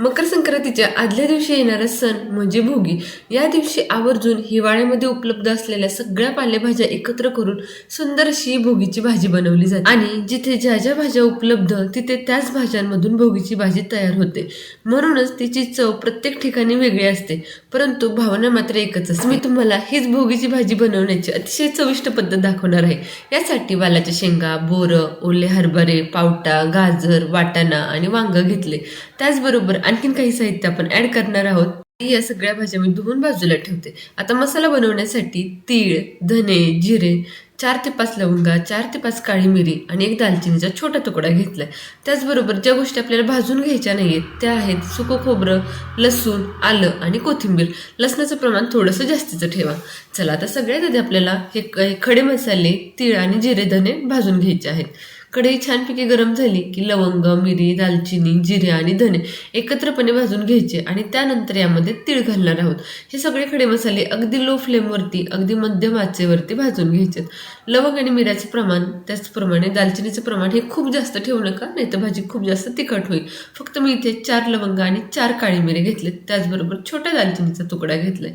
मकर संक्रांतीच्या आदल्या दिवशी येणारा सण म्हणजे भोगी. या दिवशी आवर्जून हिवाळ्यामध्ये उपलब्ध असलेल्या सगळ्या पालेभाज्या एकत्र करून सुंदर अशी भोगीची भाजी बनवली जाते आणि जिथे ज्या ज्या भाज्या उपलब्ध तिथे त्याच भाज्यांमधून भोगीची भाजी तयार होते. म्हणूनच तिची चव प्रत्येक ठिकाणी वेगळी असते, परंतु भावना मात्र एकच असते. मी तुम्हाला हीच भोगीची भाजी बनवण्याची अतिशय चविष्ट पद्धत दाखवणार आहे. यासाठी वालाच्या शेंगा, बोरं, ओले हरभरे, पावटा, गाजर, वाटाणा आणि वांग घेतले. त्याचबरोबर आणखीन काही साहित्य आपण ऍड करणार आहोत. या सगळ्या भाज्या मी धुवून बाजूला ठेवते. आता मसाला बनवण्यासाठी तीळ, धने, जिरे, 4 ते 5 लवंगा, 4 ते 5 काळी मिरी आणि एक दालचिनीचा छोटा तुकडा घेतलाय. त्याचबरोबर ज्या गोष्टी आपल्याला भाजून घ्यायच्या नाहीयेत त्या आहेत सुकं खोबरं, लसूण, आलं आणि कोथिंबीर. लसणाचं प्रमाण थोडंसं जास्तीचं ठेवा. चला आता सगळ्यात आधी आपल्याला हे खडे मसाले, तीळ आणि जिरे, धने भाजून घ्यायचे आहेत. कढई छानपैकी गरम झाली की लवंग, मिरी, दालचिनी, जिरे आणि धने एकत्रपणे भाजून घ्यायचे आणि त्यानंतर यामध्ये तीळ घालणार आहोत. हे सगळे खडे मसाले अगदी लो फ्लेमवरती, अगदी मध्यम आचेवरती भाजून घ्यायचे. लवंग आणि मिऱ्याचं प्रमाण, त्याचप्रमाणे दालचिनीचं प्रमाण हे खूप जास्त ठेवू नका, नाही तर भाजी खूप जास्त तिखट होईल. फक्त मी इथे 4 लवंग आणि 4 काळी मिरी घेतलेत. त्याचबरोबर छोट्या दालचिनीचा तुकडा घेतलाय.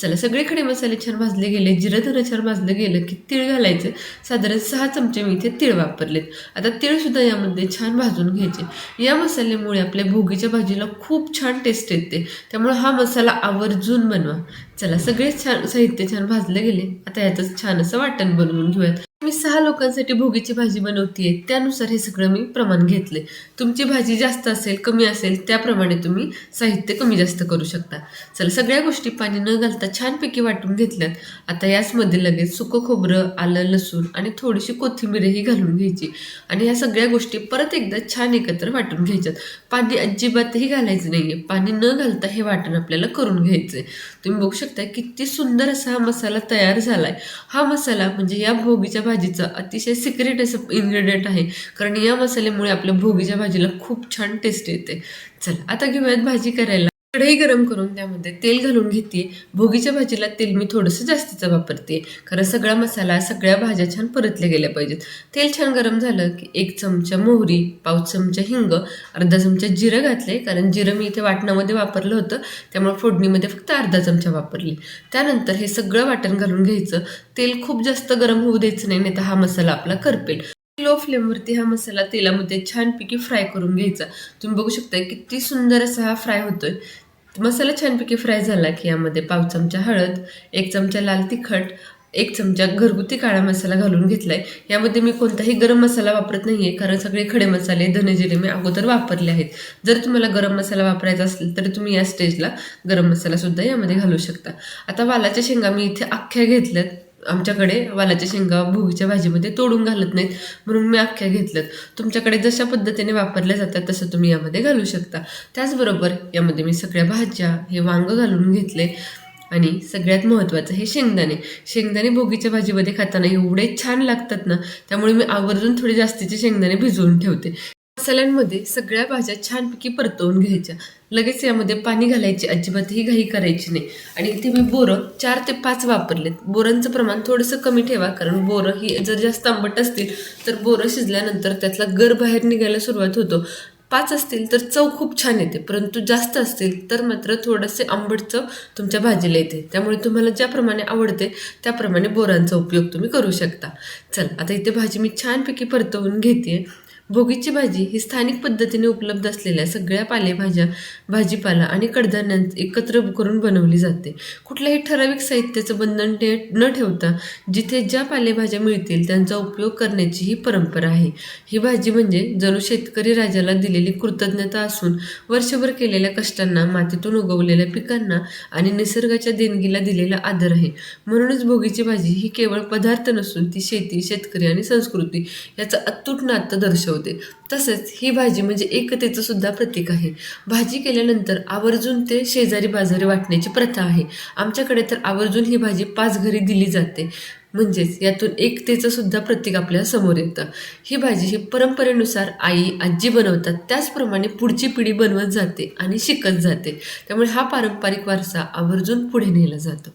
चला सगळे खडे मसाले छान भाजले गेले, जिरं धनं छान भाजलं गेलं की तीळ घालायचे. साधारण 6 चमचे मी इथे तीळ वापरलेत. आता तीळ सुद्धा यामध्ये छान भाजून घ्यायचे. या मसाल्यामुळे आपल्या भोगीच्या भाजीला खूप छान टेस्ट येते, त्यामुळे हा मसाला आवर्जून बनवा. चला सगळे छान साहित्य छान भाजले गेले. आता यातच छान असं वाटण बनवून घेऊयात. मी 6 लोकांसाठी भोगीची भाजी बनवतीये, त्यानुसार हे सगळं मी प्रमाण घेतले. तुमची भाजी जास्त असेल कमी असेल त्याप्रमाणे तुम्ही साहित्य कमी जास्त करू शकता. चला सगळ्या गोष्टी पाणी न घालता छानपैकी वाटून घेतल्यात. आता याचमध्ये लगेच सुकं खोबरं, आलं, लसूण आणि थोडीशी कोथिंबीरही घालून घ्यायची आणि ह्या सगळ्या गोष्टी परत एकदा छान एकत्र वाटून घ्यायच्यात. पाणी अजिबातही घालायचं नाहीये. पाणी न घालता हे वाटण आपल्याला करून घ्यायचंय. तुम्ही बघू शकता किती सुंदर असा हा मसाला तयार झालाय. हा मसाला म्हणजे या भोगीच्या भाजीचं अतिशय सिक्रेट असं इन्ग्रेडियंट आहे, कारण या मसाल्यामुळे आपल्या भोगीच्या भाजीला खूप छान टेस्ट येते. चला आता घेऊयात भाजी करायला. कढई गरम करून त्यामध्ये तेल घालून घेते. भोगीच्या भाजीला तेल मी थोडंसं जास्तीचं वापरते, कारण सगळा मसाला, सगळ्या भाज्या छान परतल्या गेल्या पाहिजेत. तेल छान गरम झालं की 1 चमचा मोहरी, 1/2 चमचा हिंग, अर्धा चमचा जिरं घातले, कारण जिरं मी इथे वाटणामध्ये वापरलं होतं, त्यामुळे फोडणीमध्ये फक्त अर्धा चमचा वापरली. त्यानंतर हे सगळं वाटण घालून घ्यायचं. तेल खूप जास्त गरम होऊ द्यायचं नाही, तर हा मसाला आपला करपेल. लो फ्लेमवरती हा मसाला तेलामध्ये छानपैकी फ्राय करून घ्यायचा. तुम्ही बघू शकता किती सुंदर असा हा फ्राय होतोय. मसाला छानपैकी फ्राय झाला की यामध्ये 1/2 चमचा हळद, 1 चमचा लाल तिखट, 1 चमचा घरगुती काळा मसाला घालून घेतलाय. यामध्ये मी कोणताही गरम मसाला वापरत नाहीये, कारण सगळे खडे मसाले, धने, जिरे मी अगोदर वापरले आहेत. जर तुम्हाला गरम मसाला वापरायचा असेल तर तुम्ही या स्टेजला गरम मसाला सुद्धा यामध्ये घालू शकता. आता वालाच्या शेंगा मी इथे अख्ख्या घेतल्यात. आमच्याकडे वालाच्या शेंगा भोगीच्या भाजीमध्ये तोडून घालत नाहीत, म्हणून मी अख्ख्या घेतल्यात. तुमच्याकडे जशा पद्धतीने वापरल्या जातात तसं तुम्ही यामध्ये घालू शकता. त्याचबरोबर यामध्ये मी सगळ्या भाज्या, हे वांग घालून घेतले आणि सगळ्यात महत्त्वाचं हे शेंगदाणे. शेंगदाणे भोगीच्या भाजीमध्ये खाताना एवढे छान लागतात ना, त्यामुळे मी आवर्जून थोडे जास्तीचे शेंगदाणे भिजवून ठेवते. मसाल्यांमध्ये सगळ्या भाज्या छानपैकी परतवून घ्यायच्या. लगेच यामध्ये पाणी घालायची अजिबातही घाई करायची नाही. आणि इथे मी बोरं 4 ते 5 वापरलेत. बोरांचं प्रमाण थोडंसं कमी ठेवा, कारण बोरं ही जर जास्त आंबट असतील तर बोरं शिजल्यानंतर त्यातला गर बाहेर निघायला सुरुवात होतो. 5 असतील तर चव खूप छान येते, परंतु जास्त असतील तर मात्र थोडेसे आंबट चव तुमच्या भाजीला येते. त्यामुळे तुम्हाला ज्याप्रमाणे आवडते त्याप्रमाणे बोरांचा उपयोग तुम्ही करू शकता. चल आता इथे भाजी मी छानपैकी परतवून घेते. भोगीची भाजी ही स्थानिक पद्धतीने उपलब्ध असलेल्या सगळ्या पालेभाज्या, भाजीपाला आणि कडधान्यांचं एकत्र करून बनवली जाते. कुठल्याही ठराविक साहित्याचं बंधन न ठेवता जिथे ज्या पालेभाज्या मिळतील त्यांचा उपयोग करण्याची ही परंपरा आहे. ही भाजी म्हणजे जणू शेतकरी राजाला दिलेली कृतज्ञता असून वर्षभर केलेल्या कष्टांना, मातीतून उगवलेल्या पिकांना आणि निसर्गाच्या देणगीला दिलेला आदर आहे. म्हणूनच भोगीची भाजी ही केवळ पदार्थ नसून ती शेती, शेतकरी आणि संस्कृती याचं अतूट नातं दर्शवते. तसेच ही भाजी म्हणजे एकतेचं सुद्धा प्रतीक आहे. भाजी केल्यानंतर आवर्जून ते शेजारी बाजारी वाटण्याची प्रथा आहे. आमच्याकडे तर आवर्जून ही भाजी 5 घरी दिली जाते. म्हणजेच यातून एकतेचं सुद्धा प्रतीक आपल्या समोर येतं. ही भाजी ही परंपरेनुसार आई आजी बनवतात, त्याचप्रमाणे पुढची पिढी बनवत जाते आणि शिकत जाते. त्यामुळे हा पारंपरिक वारसा आवर्जून पुढे नेला जातो.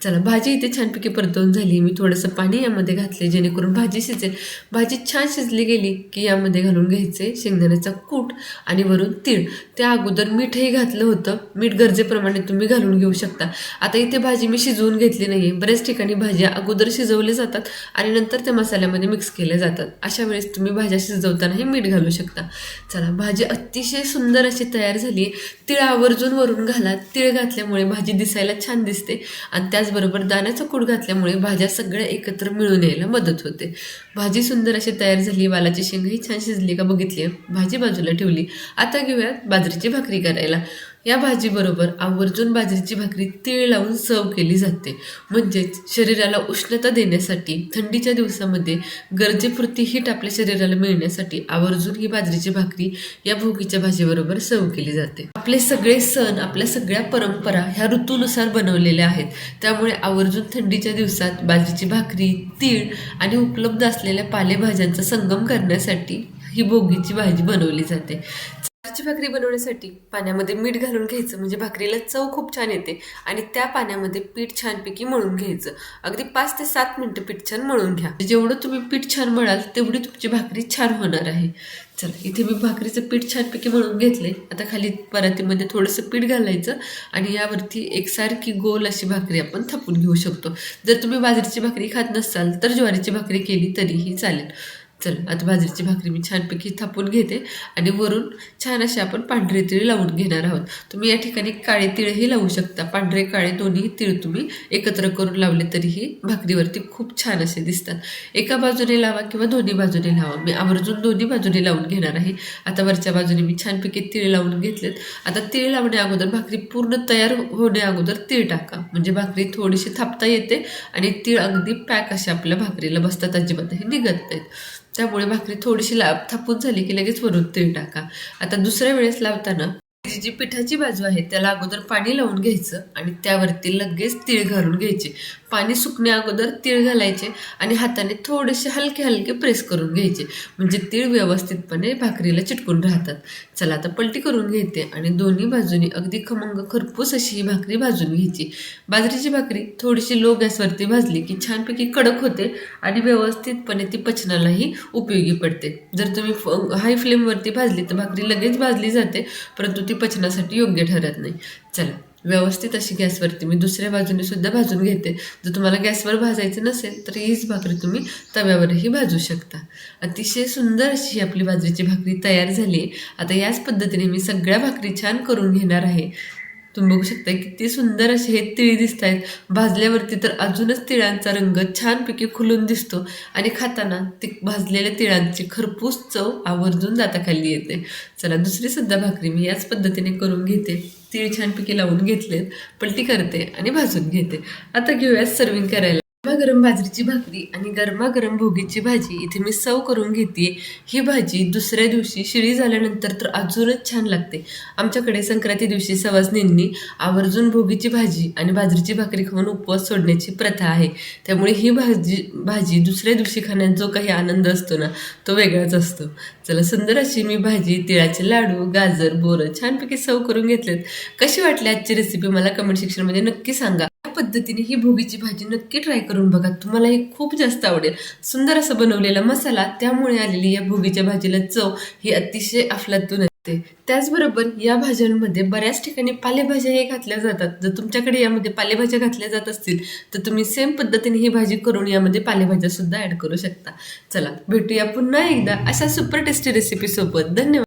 चला, भाजी इथे छानपैकी परतवून झाली. मी थोडंसं पाणी यामध्ये घातले जेणेकरून भाजी शिजेल. भाजी छान शिजली गेली की यामध्ये घालून घ्यायचे शेंगदाण्याचा कूट आणि वरून तीळ. त्या अगोदर मीठही घातलं होतं. मीठ गरजेप्रमाणे तुम्ही घालून घेऊ शकता. आता इथे भाजी मी शिजवून घेतली नाही आहे. बऱ्याच ठिकाणी भाज्या अगोदर शिजवल्या जातात आणि नंतर त्या मसाल्यामध्ये मिक्स केल्या जातात. अशा वेळेस तुम्ही भाज्या शिजवतानाही मीठ घालू शकता. चला, भाजी अतिशय सुंदर अशी तयार झाली आहे. तीळ आवर्जून वरून घाला. तीळ घातल्यामुळे भाजी दिसायला छान दिसते आणि त्याचबरोबर दाण्याचा कूट घातल्यामुळे भाज्या सगळ्या एकत्र मिळून यायला मदत होते. भाजी सुंदर अशी तयार झाली. वालाची शेंगही छान शिजली का बघितली. भाजी बाजूला ठेवली. आता घेऊयात बाजरीची भाकरी करायला. या भाजीबरोबर आवर्जून बाजरीची भाकरी तीळ लावून सर्व केली जाते. म्हणजेच शरीराला उष्णता देण्यासाठी, थंडीच्या दिवसामध्ये गरजेपुरती हीट आपल्या शरीराला मिळण्यासाठी आवर्जून ही बाजरीची भाकरी या भोगीच्या भाजीबरोबर सर्व केली जाते. आपले सगळे सण, आपल्या सगळ्या परंपरा ह्या ऋतूनुसार बनवलेल्या आहेत. त्यामुळे आवर्जून थंडीच्या दिवसात बाजरीची भाकरी, तीळ आणि उपलब्ध असलेल्या पालेभाज्यांचा संगम करण्यासाठी ही भोगीची भाजी बनवली जाते. बाजरीची भाकरी बनवण्यासाठी पाण्यामध्ये मीठ घालून घ्यायचं, म्हणजे भाकरीला चव खूप छान येते. आणि त्या पाण्यामध्ये पीठ छानपैकी मळून घ्यायचं. अगदी 5 ते 7 मिनिटं पीठ छान मळून घ्या. जेवढं तुम्ही पीठ छान मळाल तेवढी तुमची भाकरी छान होणार आहे. चला, इथे मी भाकरीचं पीठ छानपैकी मळून घेतले. आता खाली परातीमध्ये थोडंसं पीठ घालायचं आणि यावरती एकसारखी गोल अशी भाकरी आपण थापून घेऊ शकतो. जर तुम्ही बाजरीची भाकरी खात नसाल तर ज्वारीची भाकरी केली तरीही चालेल. चला, आता बाजरीची भाकरी मी छानपैकी थापून घेते आणि वरून छान असे आपण पांढरे तीळ लावून घेणार आहोत. तुम्ही या ठिकाणी काळे तीळही लावू शकता. पांढरे काळे दोन्ही तीळ तुम्ही एकत्र करून लावले तरीही भाकरीवरती खूप छान असे दिसतात. एका बाजूने लावा किंवा दोन्ही बाजूने लावा. मी आवर्जून दोन्ही बाजूने लावून घेणार आहे. आता वरच्या बाजूने मी छानपैकी तीळ लावून घेतलेत. आता तीळ लावण्या अगोदर, भाकरी पूर्ण तयार होण्या अगोदर तीळ टाका, म्हणजे भाकरी थोडीशी थापता येते आणि तीळ अगदी पॅक असे आपल्या भाकरीला बसतात, अजिबातही निघत नाहीत. त्यामुळे भाकरी थोडीशी थापून झाली की लगेच वरून तीळ टाका. आता दुसऱ्या वेळेस लावताना जी पिठाची बाजू आहे त्याला अगोदर पाणी लावून घ्यायचं आणि त्यावरती लगेच तीळ घालून घ्यायचे. पाणी सुकण्या अगोदर तीळ घालायचे आणि हाताने थोडेसे हलके हलके प्रेस करून घ्यायचे, म्हणजे तीळ व्यवस्थितपणे भाकरीला चिटकून राहतात. चला, आता पलटी करून घेते आणि दोन्ही बाजूनी अगदी खमंग खरपूस अशी ही भाकरी भाजून घ्यायची. बाजरीची भाकरी थोडीशी लो गॅसवरती भाजली की छानपैकी कडक होते आणि व्यवस्थितपणे ती पचनालाही उपयोगी पडते. जर तुम्ही हाय फ्लेमवरती भाजली तर भाकरी लगेच भाजली जाते, परंतु ती पचनासाठी योग्य ठरत नाही. चला, व्यवस्थित अशी गॅसवरती मी दुसऱ्या बाजूने सुद्धा भाजून घेते. जर तुम्हाला गॅसवर भाजायचं नसेल तर हीच भाकरी तुम्ही तव्यावरही भाजू शकता. अतिशय सुंदर अशी आपली बाजरीची भाकरी तयार झाली. आता याच पद्धतीने मी सगळ्या भाकरी छान करून घेणार आहे. तुम्ही बघू शकता किती सुंदर असे हे तिळी दिसत आहेत. भाजल्यावरती तर अजूनच तिळांचा रंग छानपैकी खुलून दिसतो आणि खाताना ती भाजलेल्या तिळांची खरपूस चव आवर्जून दाताखाली येते. चला, दुसरी सुद्धा भाकरी मी याच पद्धतीने करून घेते. तीळ छानपैकी लावून घेतलेत, पलटी करते आणि भाजून घेते. आता घेऊयात सर्विंग करायला. गरम बाजरीची भाकरी आणि गरमागरम भोगीची भाजी इथे मी सर्व करून घेते. ही भाजी दुसऱ्या दिवशी शिळी झाल्यानंतर तर अजूनच छान लागते. आमच्याकडे संक्रांती दिवशी सवासनींनी आवर्जून भोगीची भाजी आणि बाजरीची भाकरी खाऊन उपवास सोडण्याची प्रथा आहे. त्यामुळे ही भाजी दुसऱ्या दिवशी खाण्यात जो काही आनंद असतो ना, तो वेगळाच असतो. चला, सुंदर अशी मी भाजी, तिळाचे लाडू, गाजर, बोरं छानपैकी सर्व करून घेतलेत. कशी वाटली आजची रेसिपी मला कमेंट सेक्शनमध्ये नक्की सांगा. पद्धतीने ही भोगीची भाजी नक्की ट्राय करून बघा, तुम्हाला हे खूप जास्त आवडेल. सुंदर असं बनवलेला मसाला, त्यामुळे आलेली या भोगीच्या भाजीला चव ही अतिशय अफलातून असते. त्याचबरोबर या भाज्यांमध्ये बऱ्याच ठिकाणी पालेभाज्याही घातल्या जातात. जर तुमच्याकडे यामध्ये पालेभाज्या घातल्या जात असतील तर तुम्ही सेम पद्धतीने ही भाजी करून यामध्ये पालेभाज्या सुद्धा ऍड करू शकता. चला, भेटूया पुन्हा एकदा अशा सुपर टेस्टी रेसिपी सोबत. धन्यवाद.